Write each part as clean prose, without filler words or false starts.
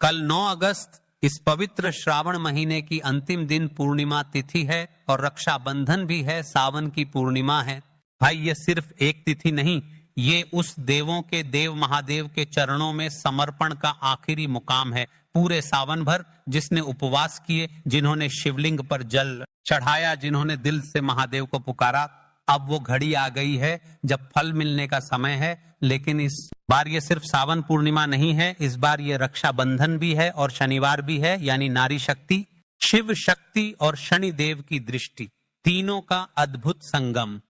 कल 9 अगस्त इस पवित्र श्रावण महीने की अंतिम दिन पूर्णिमा तिथि है और रक्षाबंधन भी है, सावन की पूर्णिमा है। भाई ये सिर्फ एक तिथि नहीं, ये उस देवों के देव महादेव के चरणों में समर्पण का आखिरी मुकाम है। पूरे सावन भर जिसने उपवास किए, जिन्होंने शिवलिंग पर जल चढ़ाया, जिन्होंने दिल से महादेव को पुकारा, अब वो घड़ी आ गई है जब फल मिलने का समय है। लेकिन इस बार ये सिर्फ सावन पूर्णिमा नहीं है, इस बार ये रक्षाबंधन भी है और शनिवार भी है, यानी नारी शक्ति, शिव शक्ति और शनिदेव की दृष्टि, तीनों का अद्भुत संगम।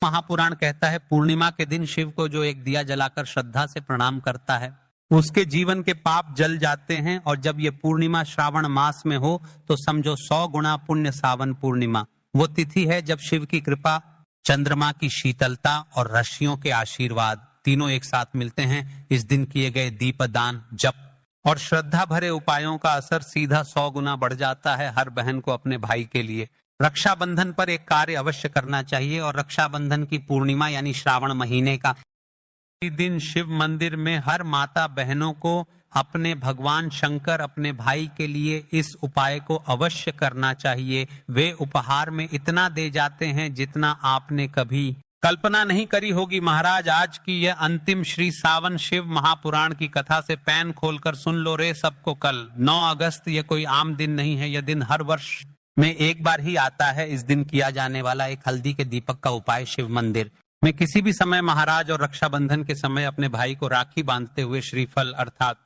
महापुराण कहता है पूर्णिमा के दिन शिव को जो एक दिया जलाकर श्रद्धा से प्रणाम करता है, उसके जीवन के पाप जल जाते हैं। और जब ये पूर्णिमा श्रावण मास में हो तो समझो 100 गुना पुण्य। सावन पूर्णिमा वो तिथि है जब शिव की कृपा, चंद्रमा की शीतलता और ऋषियों के आशीर्वाद तीनों एक साथ मिलते हैं। इस दिन किए गए दीपदान, जप और श्रद्धा भरे उपायों का असर सीधा 100 गुना बढ़ जाता है हर बहन को अपने भाई के लिए। रक्षाबंधन पर एक कार्य अवश्य करना चाहिए, और रक्षाबंधन की पूर्णिमा यानी श्रावण महीने का दिन शिव मंदिर में हर माता बहनों को अपने भगवान शंकर, अपने भाई के लिए इस उपाय को अवश्य करना चाहिए। वे उपहार में इतना दे जाते हैं जितना आपने कभी कल्पना नहीं करी होगी। महाराज आज की यह अंतिम श्री सावन शिव महापुराण की कथा से पैन खोलकर सुन लो रे सबको। कल 9 अगस्त ये कोई आम दिन नहीं है, यह दिन हर वर्ष में एक बार ही आता है। इस दिन किया जाने वाला एक हल्दी के दीपक का उपाय शिव मंदिर में किसी भी समय महाराज, और रक्षाबंधन के समय अपने भाई को राखी बांधते हुए श्रीफल अर्थात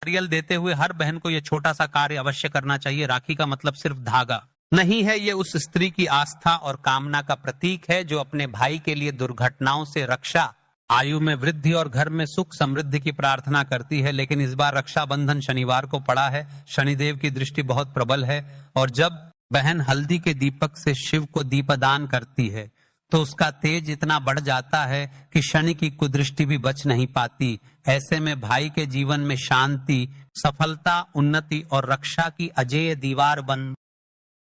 नारियल देते हुए हर बहन को यह छोटा सा कार्य अवश्य करना चाहिए। राखी का मतलब सिर्फ धागा नहीं है, ये उस स्त्री की आस्था और कामना का प्रतीक है जो अपने भाई के लिए दुर्घटनाओं से रक्षा, आयु में वृद्धि और घर में सुख समृद्धि की प्रार्थना करती है। लेकिन इस बार रक्षाबंधन शनिवार को पड़ा है, शनिदेव की दृष्टि बहुत प्रबल है, और जब बहन हल्दी के दीपक से शिव को दीपदान करती है तो उसका तेज इतना बढ़ जाता है कि शनि की कुदृष्टि भी बच नहीं पाती। ऐसे में भाई के जीवन में शांति, सफलता, उन्नति और रक्षा की अजेय दीवार बन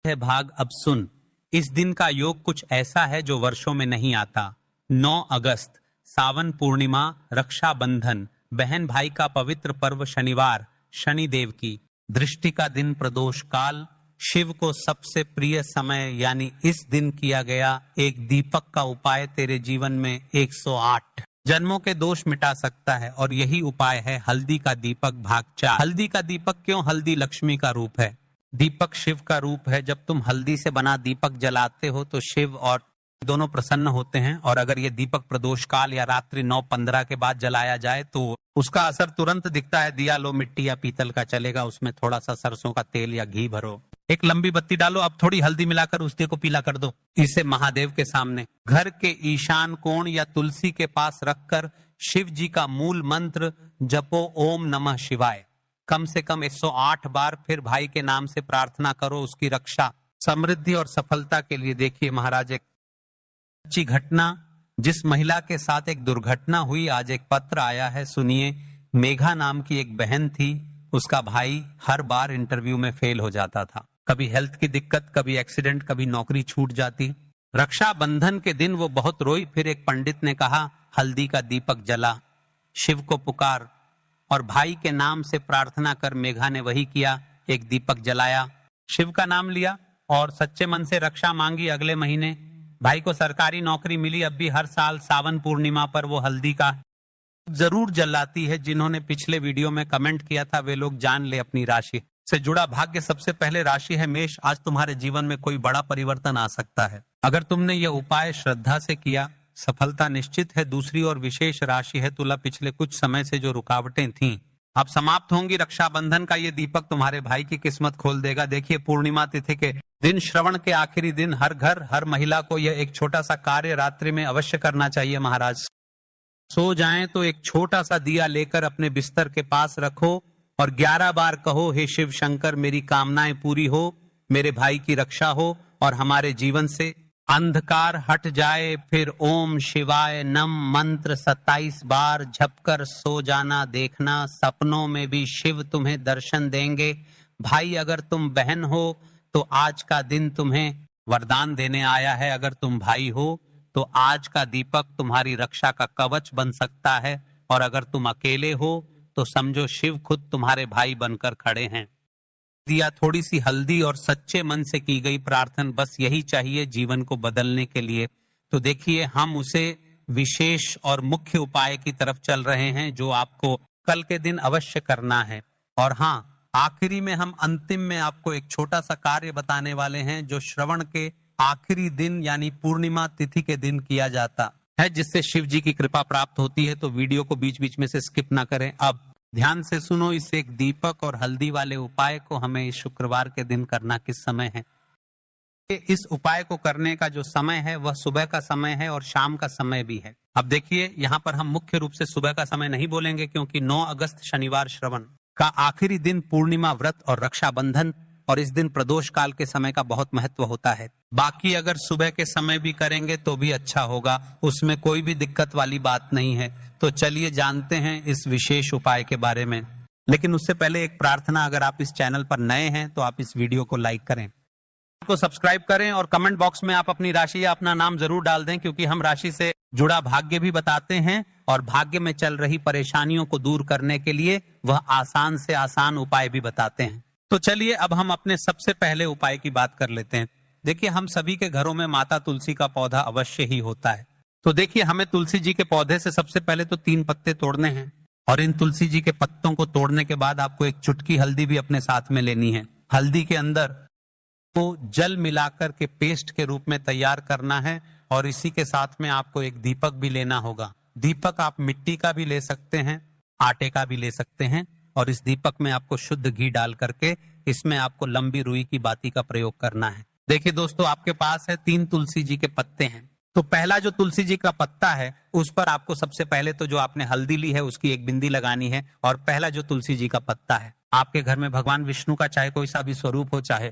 है। भाग अब सुन, इस दिन का योग कुछ ऐसा है जो वर्षों में नहीं आता। 9 अगस्त, सावन पूर्णिमा, रक्षाबंधन, बहन भाई का पवित्र पर्व, शनिवार, शनिदेव की दृष्टि का दिन, प्रदोष काल, शिव को सबसे प्रिय समय, यानी इस दिन किया गया एक दीपक का उपाय तेरे जीवन में 108 जन्मों के दोष मिटा सकता है। और यही उपाय है हल्दी का दीपक भाग 4। हल्दी का दीपक क्यों? हल्दी लक्ष्मी का रूप है, दीपक शिव का रूप है। जब तुम हल्दी से बना दीपक जलाते हो तो शिव और दोनों प्रसन्न होते हैं। और अगर ये दीपक प्रदोष काल या रात्रि 9:15 के बाद जलाया जाए तो उसका असर तुरंत दिखता है। दिया लो मिट्टी या पीतल का चलेगा, उसमें थोड़ा सा सरसों का तेल या घी भरो, एक लंबी बत्ती डालो, अब थोड़ी हल्दी मिलाकर उस दिए को पीला कर दो। इसे महादेव के सामने घर के ईशान कोण या तुलसी के पास रखकर शिव जी का मूल मंत्र जपो, ओम नमः शिवाय, कम से कम 108 बार। फिर भाई के नाम से प्रार्थना करो उसकी रक्षा, समृद्धि और सफलता के लिए। देखिए महाराज, एक अच्छी घटना, जिस महिला के साथ एक दुर्घटना हुई, आज एक पत्र आया है, सुनिए। मेघा नाम की एक बहन थी, उसका भाई हर बार इंटरव्यू में फेल हो जाता था, कभी हेल्थ की दिक्कत, कभी एक्सीडेंट, कभी नौकरी छूट जाती। रक्षाबंधन के दिन वो बहुत रोई। फिर एक पंडित ने कहा हल्दी का दीपक जला, शिव को पुकार और भाई के नाम से प्रार्थना कर। मेघा ने वही किया, एक दीपक जलाया, शिव का नाम लिया और सच्चे मन से रक्षा मांगी। अगले महीने भाई को सरकारी नौकरी मिली। अब भी हर साल सावन पूर्णिमा पर वो हल्दी का जरूर जलाती है। जिन्होंने पिछले वीडियो में कमेंट किया था वे लोग जान ले अपनी राशि से जुड़ा भाग्य। सबसे पहले राशि है मेष। आज तुम्हारे जीवन में कोई बड़ा परिवर्तन आ सकता है अगर तुमने यह उपाय श्रद्धा से किया, सफलता निश्चित है। दूसरी और विशेष राशि है तुला। पिछले कुछ समय से जो रुकावटें थीं अब समाप्त होंगी। रक्षाबंधन का ये दीपक तुम्हारे भाई की किस्मत खोल देगा। देखिए पूर्णिमा तिथि के दिन, श्रवण के आखिरी दिन, हर घर हर महिला को यह एक छोटा सा कार्य रात्रि में अवश्य करना चाहिए। महाराज सो जाएं तो एक छोटा सा दिया लेकर अपने बिस्तर के पास रखो और 11 बार कहो, हे शिव शंकर मेरी कामनाएं पूरी हो, मेरे भाई की रक्षा हो और हमारे जीवन से अंधकार हट जाए। फिर ओम शिवाय नम मंत्र 27 बार झपकर सो जाना। देखना सपनों में भी शिव तुम्हें दर्शन देंगे। भाई अगर तुम बहन हो तो आज का दिन तुम्हें वरदान देने आया है। अगर तुम भाई हो तो आज का दीपक तुम्हारी रक्षा का कवच बन सकता है। और अगर तुम अकेले हो तो समझो शिव खुद तुम्हारे भाई बनकर खड़े हैं। दिया थोड़ी सी हल्दी और सच्चे मन से की गई प्रार्थना, बस यही चाहिए जीवन को बदलने के लिए। तो देखिए हम उसे विशेष और मुख्य उपाय की तरफ चल रहे हैं जो आपको कल के दिन अवश्य करना है। और हाँ, आखिरी में हम अंतिम में आपको एक छोटा सा कार्य बताने वाले हैं जो श्रवण के आखिरी दिन यानी पूर्णिमा तिथि के दिन किया जाता है, जिससे शिव जी की कृपा प्राप्त होती है। तो वीडियो को बीच बीच में से स्किप ना करें। अब ध्यान से सुनो, इस एक दीपक और हल्दी वाले उपाय को हमें इस शुक्रवार के दिन करना किस समय है। इस उपाय को करने का जो समय है वह सुबह का समय है और शाम का समय भी है। अब देखिए यहाँ पर हम मुख्य रूप से सुबह का समय नहीं बोलेंगे क्योंकि 9 अगस्त शनिवार श्रवण का आखिरी दिन पूर्णिमा व्रत और रक्षाबंधन, और इस दिन प्रदोष काल के समय का बहुत महत्व होता है। बाकी अगर सुबह के समय भी करेंगे तो भी अच्छा होगा, उसमें कोई भी दिक्कत वाली बात नहीं है। तो चलिए जानते हैं इस विशेष उपाय के बारे में। लेकिन उससे पहले एक प्रार्थना, अगर आप इस चैनल पर नए हैं तो आप इस वीडियो को लाइक करें, को सब्सक्राइब करें और कमेंट बॉक्स में आप अपनी राशि या अपना नाम जरूर डाल दें, क्योंकि हम राशि से जुड़ा भाग्य भी बताते हैं और भाग्य में चल रही परेशानियों को दूर करने के लिए वह आसान से आसान उपाय भी बताते हैं। तो चलिए अब हम अपने सबसे पहले उपाय की बात कर लेते हैं। देखिए हम सभी के घरों में माता तुलसी का पौधा अवश्य ही होता है। तो देखिए हमें तुलसी जी के पौधे से सबसे पहले तो 3 पत्ते तोड़ने हैं और इन तुलसी जी के पत्तों को तोड़ने के बाद आपको एक चुटकी हल्दी भी अपने साथ में लेनी है। हल्दी के अंदर को जल मिलाकर के पेस्ट के रूप में तैयार करना है और इसी के साथ में आपको एक दीपक भी लेना होगा। दीपक आप मिट्टी का भी ले सकते हैं, आटे का भी ले सकते हैं, और इस दीपक में आपको शुद्ध घी डाल करके इसमें आपको लंबी रुई की बाती का प्रयोग करना है। देखिए दोस्तों, आपके पास है 3 तुलसी जी के पत्ते हैं। तो पहला जो तुलसी जी का पत्ता है उस पर आपको सबसे पहले तो जो आपने हल्दी ली है उसकी एक बिंदी लगानी है। और पहला जो तुलसी जी का पत्ता है, आपके घर में भगवान विष्णु का चाहे कोई सा भी स्वरूप हो, चाहे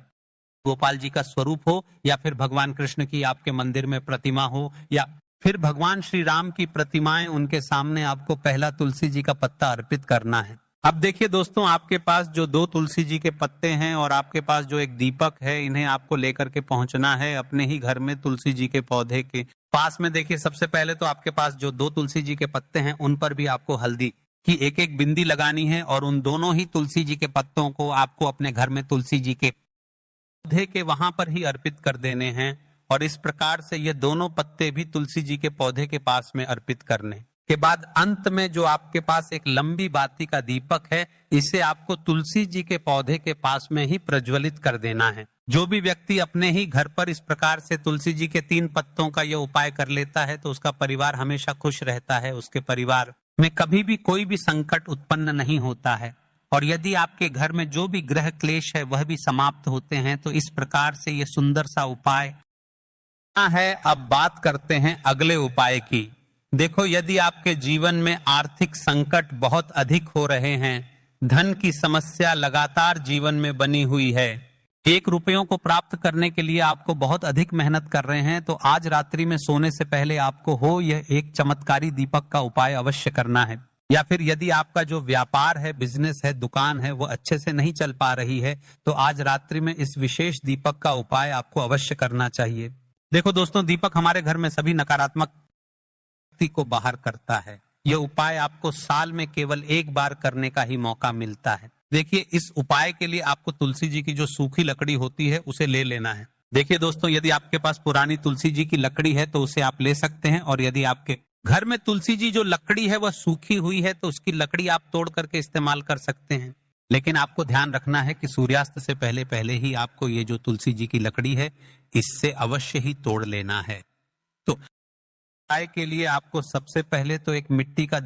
गोपाल जी का स्वरूप हो या फिर भगवान कृष्ण की आपके मंदिर में प्रतिमा हो या फिर भगवान श्री राम की प्रतिमाएं, उनके सामने आपको पहला तुलसी जी का पत्ता अर्पित करना है। अब देखिए दोस्तों, आपके पास जो 2 तुलसी जी के पत्ते हैं और आपके पास जो एक दीपक है, इन्हें आपको लेकर के पहुंचना है अपने ही घर में तुलसी जी के पौधे के पास में। देखिए सबसे पहले तो आपके पास जो 2 तुलसी जी के पत्ते हैं उन पर भी आपको हल्दी की एक बिंदी लगानी है और उन दोनों ही तुलसी जी के पत्तों को आपको अपने घर में तुलसी जी के पौधे के वहां पर ही अर्पित कर देने हैं। और इस प्रकार से ये दोनों पत्ते भी तुलसी जी के पौधे के पास में अर्पित करने के बाद अंत में जो आपके पास एक लंबी बाती का दीपक है, इसे आपको तुलसी जी के पौधे के पास में ही प्रज्वलित कर देना है। जो भी व्यक्ति अपने ही घर पर इस प्रकार से तुलसी जी के 3 पत्तों का यह उपाय कर लेता है तो उसका परिवार हमेशा खुश रहता है, उसके परिवार में कभी भी कोई भी संकट उत्पन्न नहीं होता है। और यदि आपके घर में जो भी ग्रह क्लेश है वह भी समाप्त होते हैं। तो इस प्रकार से ये सुंदर सा उपाय है। अब बात करते हैं अगले उपाय की। देखो, यदि आपके जीवन में आर्थिक संकट बहुत अधिक हो रहे हैं, धन की समस्या लगातार जीवन में बनी हुई है, 1 रुपयों को प्राप्त करने के लिए आपको बहुत अधिक मेहनत कर रहे हैं, तो आज रात्रि में सोने से पहले आपको हो यह एक चमत्कारी दीपक का उपाय अवश्य करना है। या फिर यदि आपका जो व्यापार है, बिजनेस है, दुकान है, वो अच्छे से नहीं चल पा रही है, तो आज रात्रि में इस विशेष दीपक का उपाय आपको अवश्य करना चाहिए। देखो दोस्तों, दीपक हमारे घर में सभी नकारात्मक शक्ति को बाहर करता है। यह उपाय आपको साल में केवल 1 बार करने का ही मौका मिलता है। देखिए, इस उपाय के लिए आपको तुलसी जी की जो सूखी लकड़ी होती है उसे ले लेना है। देखिए दोस्तों, यदि आपके पास पुरानी तुलसी जी की लकड़ी है तो उसे आप ले सकते हैं, और यदि आपके घर में तुलसी जी जो लकड़ी है वह सूखी हुई है तो उसकी लकड़ी आप तोड़ करके इस्तेमाल कर सकते हैं। लेकिन आपको ध्यान रखना है कि सूर्यास्त से पहले पहले ही आपको ये जो तुलसी जी की लकड़ी है इससे अवश्य ही तोड़ लेना है। तो उपाय के लिए आपको सबसे पहले तो एक मिट्टी का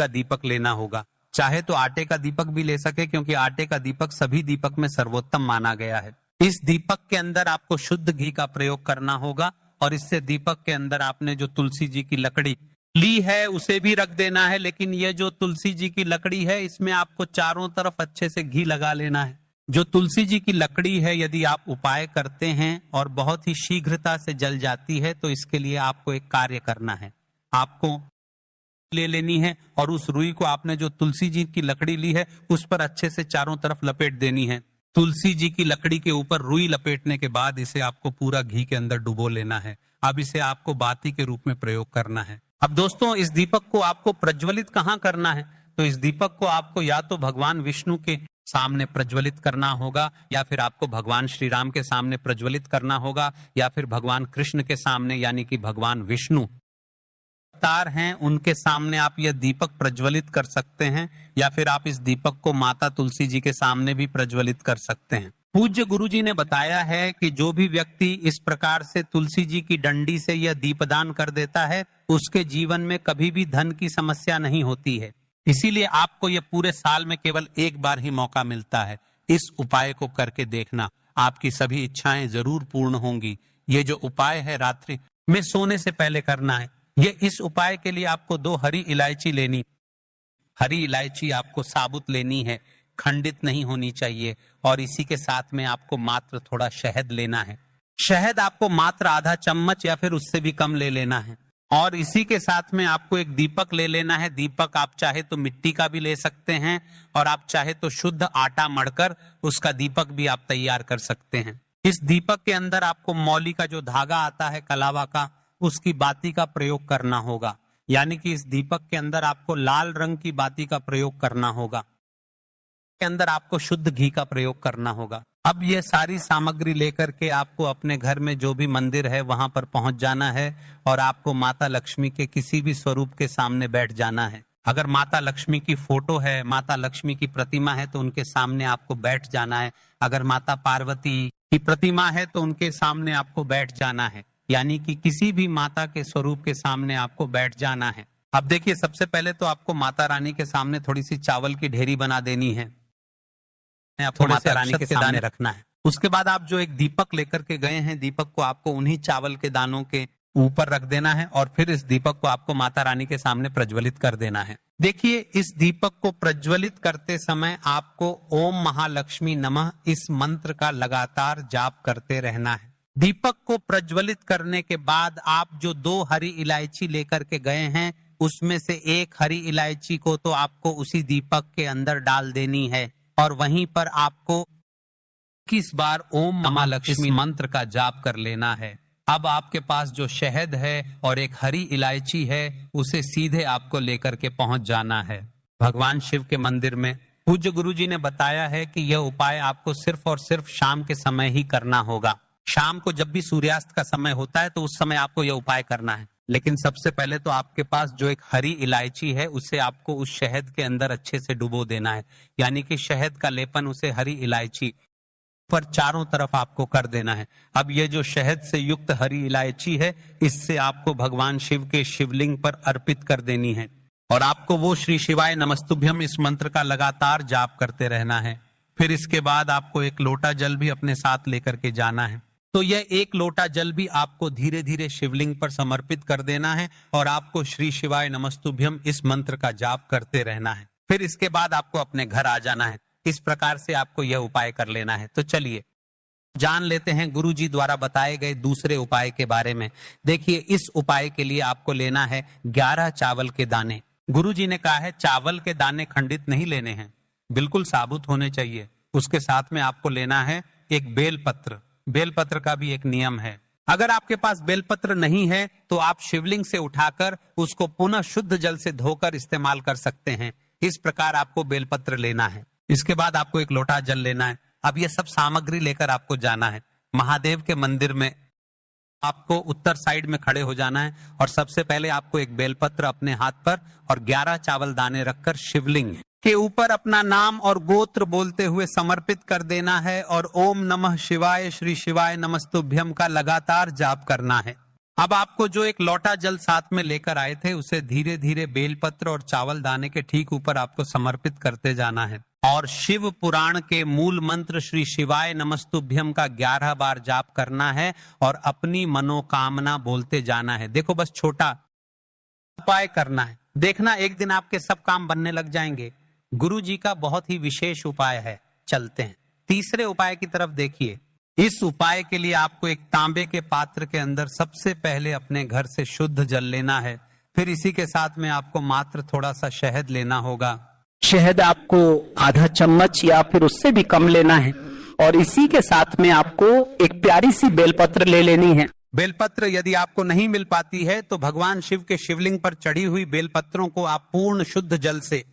दीपक लेना होगा। चाहे तो आटे का दीपक भी ले सके, क्योंकि आटे का दीपक सभी दीपक में सर्वोत्तम माना गया है। इस दीपक के अंदर आपको शुद्ध घी का प्रयोग करना होगा और इससे दीपक के अंदर आपने जो तुलसी जी की लकड़ी ली है उसे भी रख देना है। लेकिन यह जो तुलसी जी की लकड़ी है इसमें आपको चारों तरफ अच्छे से घी लगा लेना है। जो तुलसी जी की लकड़ी है, यदि आप उपाय करते हैं और बहुत ही शीघ्रता से जल जाती है, तो इसके लिए आपको एक कार्य करना है। आपको ले लेनी है और उस रुई को आपने जो तुलसी जी की लकड़ी ली है उस पर अच्छे से चारों तरफ लपेट देनी है। तुलसी जी की लकड़ी के ऊपर रुई लपेटने के बाद इसे आपको पूरा घी के अंदर डुबो लेना है। अब इसे आपको बाती के रूप में प्रयोग करना है। अब दोस्तों, इस दीपक को आपको प्रज्वलित कहाँ करना है? तो इस दीपक को आपको या तो भगवान विष्णु के सामने प्रज्वलित करना होगा, या फिर आपको भगवान श्री राम के सामने प्रज्वलित करना होगा, या फिर भगवान कृष्ण के सामने यानी कि भगवान विष्णु अवतार हैं उनके सामने आप यह दीपक प्रज्वलित कर सकते हैं, या फिर आप इस दीपक को माता तुलसी जी के सामने भी प्रज्वलित कर सकते हैं। पूज्य गुरु जी ने बताया है कि जो भी व्यक्ति इस प्रकार से तुलसी जी की डंडी से यह दीपदान कर देता है, उसके जीवन में कभी भी धन की समस्या नहीं होती है। इसीलिए आपको यह पूरे साल में केवल एक बार ही मौका मिलता है। इस उपाय को करके देखना, आपकी सभी इच्छाएं जरूर पूर्ण होंगी। ये जो उपाय है रात्रि में सोने से पहले करना है। ये इस उपाय के लिए आपको 2 हरी इलायची लेनी। हरी इलायची आपको साबुत लेनी है, खंडित नहीं होनी चाहिए। और इसी के साथ में आपको मात्र थोड़ा शहद लेना है। शहद आपको मात्र आधा चम्मच या फिर उससे भी कम ले लेना है। और इसी के साथ में आपको एक दीपक ले लेना है। दीपक आप चाहे तो मिट्टी का भी ले सकते हैं, और आप चाहे तो शुद्ध आटा मढ़कर उसका दीपक भी आप तैयार कर सकते हैं। इस दीपक के अंदर आपको मौली का जो धागा आता है कलावा का, उसकी बाती का प्रयोग करना होगा। यानी कि इस दीपक के अंदर आपको लाल रंग की बाती का प्रयोग करना होगा। के अंदर आपको शुद्ध घी का प्रयोग करना होगा। अब ये सारी सामग्री लेकर के आपको अपने घर में जो भी मंदिर है वहां पर पहुंच जाना है, और आपको माता लक्ष्मी के किसी भी स्वरूप के सामने बैठ जाना है। अगर माता लक्ष्मी की फोटो है, माता लक्ष्मी की प्रतिमा है, तो उनके सामने आपको बैठ जाना है। अगर माता पार्वती की प्रतिमा है तो उनके सामने आपको बैठ जाना है। यानी कि किसी भी माता के स्वरूप के सामने आपको बैठ जाना है। अब देखिए, सबसे पहले तो आपको माता रानी के सामने थोड़ी सी चावल की ढेरी बना देनी है, आपको माता रानी के सामने रखना है। उसके बाद आप जो एक दीपक लेकर के गए हैं, दीपक को आपको उन्हीं चावल के दानों के ऊपर रख देना है, और फिर इस दीपक को आपको माता रानी के सामने प्रज्वलित कर देना है। देखिए, इस दीपक को प्रज्वलित करते समय आपको ओम महालक्ष्मी नमः इस मंत्र का लगातार जाप करते रहना है। दीपक को प्रज्वलित करने के बाद आप जो 2 हरी इलायची लेकर के गए हैं, उसमें से एक हरी इलायची को तो आपको उसी दीपक के अंदर डाल देनी है, और वहीं पर आपको 21 बार ओम महालक्ष्मी मंत्र का जाप कर लेना है। अब आपके पास जो शहद है और एक हरी इलायची है, उसे सीधे आपको लेकर के पहुंच जाना है भगवान शिव के मंदिर में। पूज्य गुरु जी ने बताया है कि यह उपाय आपको सिर्फ और सिर्फ शाम के समय ही करना होगा। शाम को जब भी सूर्यास्त का समय होता है तो उस समय आपको यह उपाय करना है। लेकिन सबसे पहले तो आपके पास जो एक हरी इलायची है, उसे आपको उस शहद के अंदर अच्छे से डुबो देना है। यानी कि शहद का लेपन उसे हरी इलायची पर चारों तरफ आपको कर देना है। अब ये जो शहद से युक्त हरी इलायची है, इससे आपको भगवान शिव के शिवलिंग पर अर्पित कर देनी है, और आपको वो श्री शिवाय नमस्तुभ्यम इस मंत्र का लगातार जाप करते रहना है। फिर इसके बाद आपको एक लोटा जल भी अपने साथ लेकर के जाना है। तो यह एक लोटा जल भी आपको धीरे धीरे शिवलिंग पर समर्पित कर देना है, और आपको श्री शिवाय नमस्तुभ्यम इस मंत्र का जाप करते रहना है। फिर इसके बाद आपको अपने घर आ जाना है। इस प्रकार से आपको यह उपाय कर लेना है। तो चलिए जान लेते हैं गुरु जी द्वारा बताए गए दूसरे उपाय के बारे में। देखिए, इस उपाय के लिए आपको लेना है 11 चावल के दाने। गुरु जी ने कहा है चावल के दाने खंडित नहीं लेने हैं, बिल्कुल साबुत होने चाहिए। उसके साथ में आपको लेना है एक बेलपत्र। बेलपत्र का भी एक नियम है। अगर आपके पास बेलपत्र नहीं है तो आप शिवलिंग से उठाकर उसको पुनः शुद्ध जल से धोकर इस्तेमाल कर सकते हैं। इस प्रकार आपको बेलपत्र लेना है। इसके बाद आपको एक लोटा जल लेना है। अब ये सब सामग्री लेकर आपको जाना है महादेव के मंदिर में। आपको उत्तर साइड में खड़े हो जाना है, और सबसे पहले आपको एक बेलपत्र अपने हाथ पर और 11 चावल दाने रखकर शिवलिंग के ऊपर अपना नाम और गोत्र बोलते हुए समर्पित कर देना है, और ओम नमः शिवाय श्री शिवाय नमस्तुभ्यम का लगातार जाप करना है। अब आपको जो एक लोटा जल साथ में लेकर आए थे, उसे धीरे धीरे बेलपत्र और चावल दाने के ठीक ऊपर आपको समर्पित करते जाना है, और शिव पुराण के मूल मंत्र श्री शिवाय नमस्तुभ्यम का 11 बार जाप करना है, और अपनी मनोकामना बोलते जाना है। देखो, बस छोटा उपाय करना है, देखना एक दिन आपके सब काम बनने लग जाएंगे। गुरु जी का बहुत ही विशेष उपाय है। चलते हैं तीसरे उपाय की तरफ। देखिए, इस उपाय के लिए आपको एक तांबे के पात्र के अंदर सबसे पहले अपने घर से शुद्ध जल लेना है। फिर इसी के साथ में आपको मात्र थोड़ा सा शहद लेना होगा। शहद आपको आधा चम्मच या फिर उससे भी कम लेना है, और इसी के साथ में आपको एक प्यारी सी बेलपत्र ले लेनी है। बेलपत्र यदि आपको नहीं मिल पाती है तो भगवान शिव के शिवलिंग पर चढ़ी हुई बेलपत्रों को आप पूर्ण शुद्ध जल से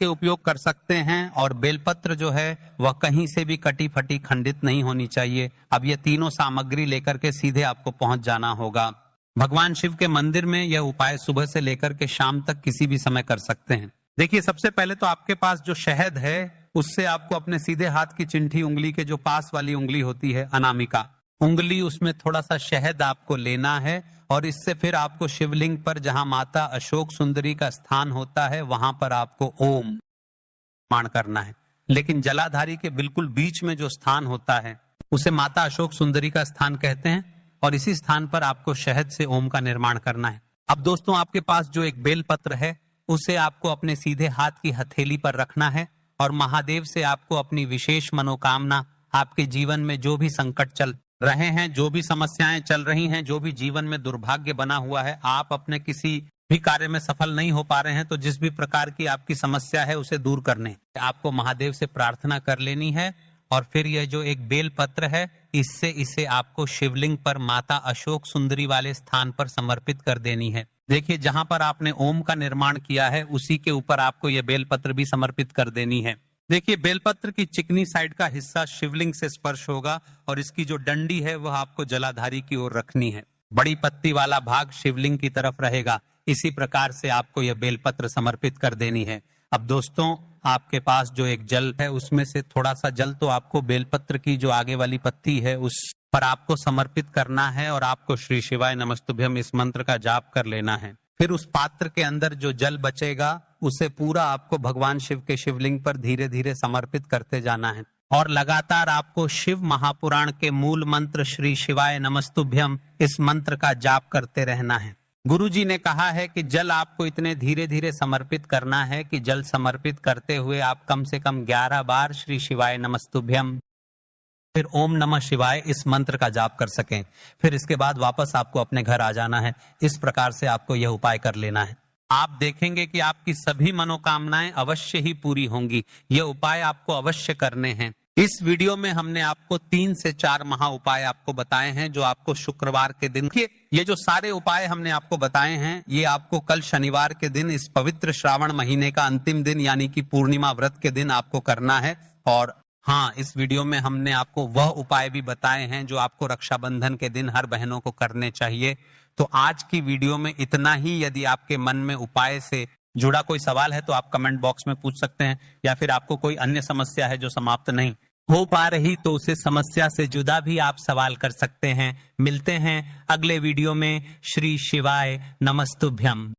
के उपयोग कर सकते हैं। और बेलपत्र जो है वह कहीं से भी कटी फटी खंडित नहीं होनी चाहिए। अब ये तीनों सामग्री लेकर के सीधे आपको पहुंच जाना होगा भगवान शिव के मंदिर में। यह उपाय सुबह से लेकर के शाम तक किसी भी समय कर सकते हैं। देखिए, सबसे पहले तो आपके पास जो शहद है उससे आपको अपने सीधे हाथ की चिंठी उंगली के जो पास वाली उंगली होती है अनामिका उंगली, उसमें थोड़ा सा शहद आपको लेना है और इससे फिर आपको शिवलिंग पर जहां माता अशोक सुंदरी का स्थान होता है वहां पर आपको ओम निर्माण करना है। लेकिन जलाधारी के बिल्कुल बीच में जो स्थान होता है उसे माता अशोक सुंदरी का स्थान कहते हैं और इसी स्थान पर आपको शहद से ओम का निर्माण करना है। अब दोस्तों, आपके पास जो एक बेलपत्र है उसे आपको अपने सीधे हाथ की हथेली पर रखना है और महादेव से आपको अपनी विशेष मनोकामना, आपके जीवन में जो भी संकट चल रहे हैं, जो भी समस्याएं चल रही हैं, जो भी जीवन में दुर्भाग्य बना हुआ है, आप अपने किसी भी कार्य में सफल नहीं हो पा रहे हैं, तो जिस भी प्रकार की आपकी समस्या है उसे दूर करने आपको महादेव से प्रार्थना कर लेनी है। और फिर यह जो एक बेल पत्र है इससे इसे आपको शिवलिंग पर माता अशोक सुंदरी वाले स्थान पर समर्पित कर देनी है। देखिए, जहां पर आपने ओम का निर्माण किया है उसी के ऊपर आपको यह बेलपत्र भी समर्पित कर देनी है। देखिए, बेलपत्र की चिकनी साइड का हिस्सा शिवलिंग से स्पर्श होगा और इसकी जो डंडी है वह आपको जलाधारी की ओर रखनी है। बड़ी पत्ती वाला भाग शिवलिंग की तरफ रहेगा। इसी प्रकार से आपको यह बेलपत्र समर्पित कर देनी है। अब दोस्तों, आपके पास जो एक जल है उसमें से थोड़ा सा जल तो आपको बेलपत्र की जो आगे वाली पत्ती है उस पर आपको समर्पित करना है और आपको श्री शिवाय नमस्तुभ्यम इस मंत्र का जाप कर लेना है। फिर उस पात्र के अंदर जो जल बचेगा उसे पूरा आपको भगवान शिव के शिवलिंग पर धीरे धीरे समर्पित करते जाना है और लगातार आपको शिव महापुराण के मूल मंत्र श्री शिवाय नमस्तुभ्यम इस मंत्र का जाप करते रहना है। गुरुजी ने कहा है कि जल आपको इतने धीरे धीरे समर्पित करना है कि जल समर्पित करते हुए आप कम से कम 11 बार श्री शिवाय नमस्तुभ्यम फिर ओम नमः शिवाय इस मंत्र का जाप कर सकें। फिर इसके बाद वापस आपको अपने घर आ जाना है। इस प्रकार से आपको यह उपाय कर लेना है। आप देखेंगे कि आपकी सभी मनोकामनाएं अवश्य ही पूरी होंगी। यह उपाय आपको अवश्य करने हैं। इस वीडियो में हमने आपको 3 से 4 महा उपाय आपको बताए हैं जो आपको शुक्रवार के दिन, ये जो सारे उपाय हमने आपको बताए हैं ये आपको कल शनिवार के दिन इस पवित्र श्रावण महीने का अंतिम दिन यानी कि पूर्णिमा व्रत के दिन आपको करना है। और हाँ, इस वीडियो में हमने आपको वह उपाय भी बताए हैं जो आपको रक्षाबंधन के दिन हर बहनों को करने चाहिए। तो आज की वीडियो में इतना ही। यदि आपके मन में उपाय से जुड़ा कोई सवाल है तो आप कमेंट बॉक्स में पूछ सकते हैं, या फिर आपको कोई अन्य समस्या है जो समाप्त नहीं हो पा रही तो उसे समस्या से जुदा भी आप सवाल कर सकते हैं। मिलते हैं अगले वीडियो में। श्री शिवाय नमस्तुभ्यम।